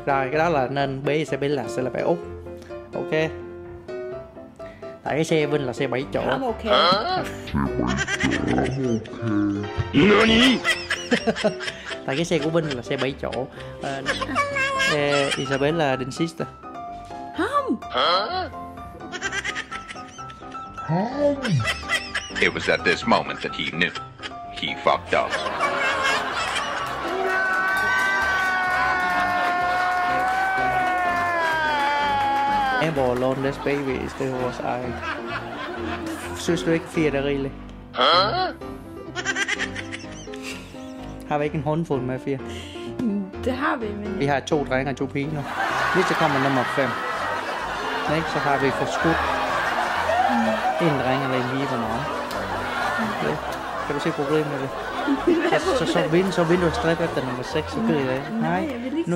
Rồi cái đó là nên B sẽ B là xe Úc. Ok. Tại cái xe Vinh là xe 7 chỗ. I'm okay. Tại cái xe của Vinh là xe 7 chỗ. Isabel là insist. Không. It was at this moment that he knew he fucked up. Ever alone, this baby still was I. Synes du ikke 4 der rigeligt? Har vi ikke en håndfuld med 4? Det har vi, men... Vi har 2 drenge og 2 piger nu. Hvis der kommer nummer 5, så har vi forskudt en dreng eller en pige for meget. Okay. Kan du se problemet med det? Så vinder du stræk efter nummer 6, så kører jeg det. Nej, jeg vil ikke